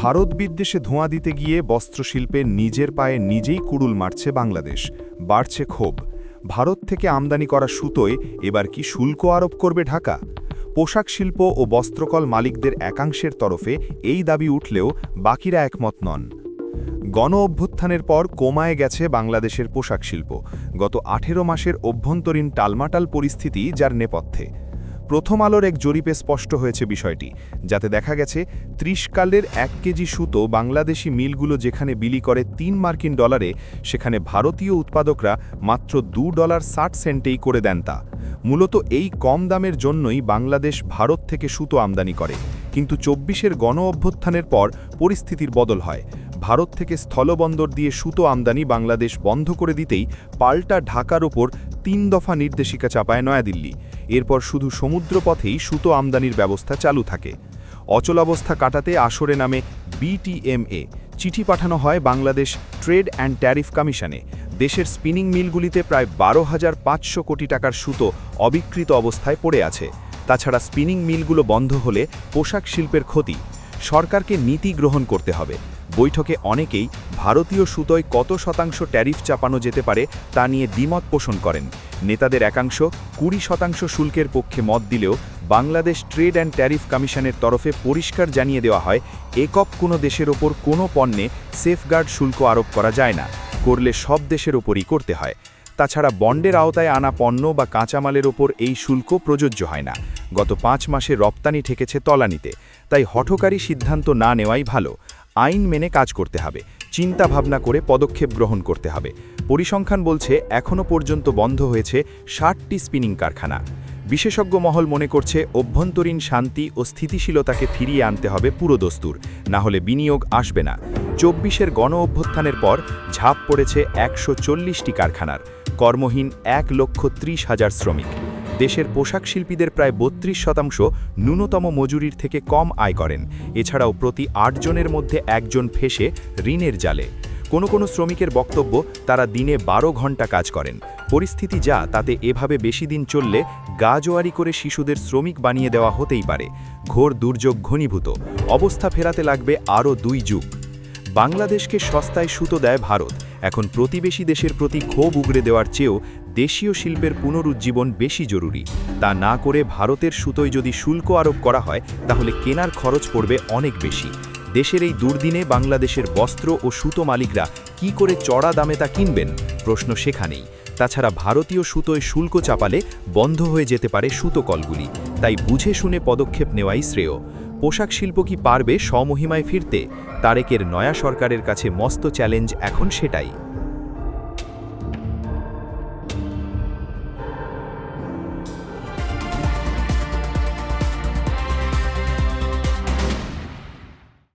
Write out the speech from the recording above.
ভারত বিদ্বেষে ধোঁয়া দিতে গিয়ে বস্ত্রশিল্পে নিজের পায়ে নিজেই কুড়ুল মারছে বাংলাদেশ। বাড়ছে ক্ষোভ। ভারত থেকে আমদানি করা সুতোয় এবার কি শুল্ক আরোপ করবে ঢাকা? পোশাক শিল্প ও বস্ত্রকল মালিকদের একাংশের তরফে এই দাবি উঠলেও বাকিরা একমত নন। গণ অভ্যুত্থানের পর কমায় গেছে বাংলাদেশের পোশাক শিল্প। গত 18 মাসের অভ্যন্তরীণ টালমাটাল পরিস্থিতি যার নেপথ্যে। প্রথম আলোর এক জরিপে স্পষ্ট হয়েছে বিষয়টি, যাতে দেখা গেছে 30 কালের 1 কেজি সুতো বাংলাদেশি মিলগুলো যেখানে বিলি করে $3 সেখানে ভারতীয় উৎপাদকরা মাত্র $2.60 করে দেন তা। মূলত এই কম দামের জন্যই বাংলাদেশ ভারত থেকে সুতো আমদানি করে। কিন্তু 24-এর গণ অভ্যুত্থানের পর পরিস্থিতির বদল হয়। ভারত থেকে স্থলবন্দর দিয়ে সুতো আমদানি বাংলাদেশ বন্ধ করে দিতেই পাল্টা ঢাকার ওপর 3 দফা নির্দেশিকা চাপায় নয়াদিল্লি। এরপর শুধু সমুদ্রপথেই সুতো আমদানির ব্যবস্থা চালু থাকে। অচলাবস্থা কাটাতে আসরে নামে BTMA চিঠি পাঠানো হয় বাংলাদেশ ট্রেড অ্যান্ড ট্যারিফ কমিশনে। দেশের স্পিনিং মিলগুলিতে প্রায় 12,500 কোটি টাকার সুতো অবিকৃত অবস্থায় পড়ে আছে। তাছাড়া স্পিনিং মিলগুলো বন্ধ হলে পোশাক শিল্পের ক্ষতি। সরকারকে নীতি গ্রহণ করতে হবে। বৈঠকে অনেকেই ভারতীয় সুতোয় কত শতাংশ ট্যারিফ চাপানো যেতে পারে তা নিয়ে দ্বিমত পোষণ করেন। নেতাদের একাংশ 20% শুল্কের পক্ষে মত দিলেও বাংলাদেশ ট্রেড অ্যান্ড ট্যারিফ কমিশনের তরফে পরিষ্কার জানিয়ে দেওয়া হয়, একক কোনো দেশের ওপর কোনো পণ্যে সেফগার্ড শুল্ক আরোপ করা যায় না, করলে সব দেশের ওপরই করতে হয়। তাছাড়া বন্ডের আওতায় আনা পণ্য বা কাঁচামালের ওপর এই শুল্ক প্রযোজ্য হয় না। গত 5 মাসে রপ্তানি ঠেকেছে তলানিতে। তাই হঠকারী সিদ্ধান্ত না নেওয়াই ভালো। আইন মেনে কাজ করতে হবে, চিন্তা ভাবনা করে পদক্ষেপ গ্রহণ করতে হবে। পরিসংখ্যান বলছে এখনও পর্যন্ত বন্ধ হয়েছে 60টি স্পিনিং কারখানা। বিশেষজ্ঞ মহল মনে করছে অভ্যন্তরীণ শান্তি ও স্থিতিশীলতাকে ফিরিয়ে আনতে হবে পুরোদস্তুর, না হলে বিনিয়োগ আসবে না। 24-এর গণ অভ্যুত্থানের পর ঝাঁপ পড়েছে 140টি কারখানার, কর্মহীন 1,30,000 শ্রমিক। দেশের পোশাক শিল্পীদের প্রায় 32% ন্যূনতম মজুরির থেকে কম আয় করেন। এছাড়াও প্রতি 8 জনের মধ্যে 1 জন ফেঁসে ঋণের জালে। কোনো শ্রমিকের বক্তব্য তারা দিনে 12 ঘন্টা কাজ করেন। পরিস্থিতি যা, তাতে এভাবে বেশি দিন চললে গাজোয়ারি করে শিশুদের শ্রমিক বানিয়ে দেওয়া হতেই পারে। ঘোর দুর্যোগ ঘনীভূত। অবস্থা ফেরাতে লাগবে আরও 2 যুগ। বাংলাদেশকে সস্তায় সুতো দেয় ভারত। এখন প্রতিবেশী দেশের প্রতি ক্ষোভ উগরে দেওয়ার চেয়েও দেশীয় শিল্পের পুনরুজ্জীবন বেশি জরুরি। তা না করে ভারতের সুতোয় যদি শুল্ক আরোপ করা হয়, তাহলে কেনার খরচ পড়বে অনেক বেশি। দেশের এই দুর্দিনে বাংলাদেশের বস্ত্র ও সুতো মালিকরা কি করে চড়া দামে তা কিনবেন? প্রশ্ন সেখানেই। তাছাড়া ভারতীয় সুতোয় শুল্ক চাপালে বন্ধ হয়ে যেতে পারে সুতো কলগুলি। তাই বুঝে শুনে পদক্ষেপ নেওয়াই শ্রেয়। পোশাক শিল্প কি পারবে স্বমহিমায় ফিরতে? তারেকের নয়া সরকারের কাছে মস্ত চ্যালেঞ্জ এখন সেটাই।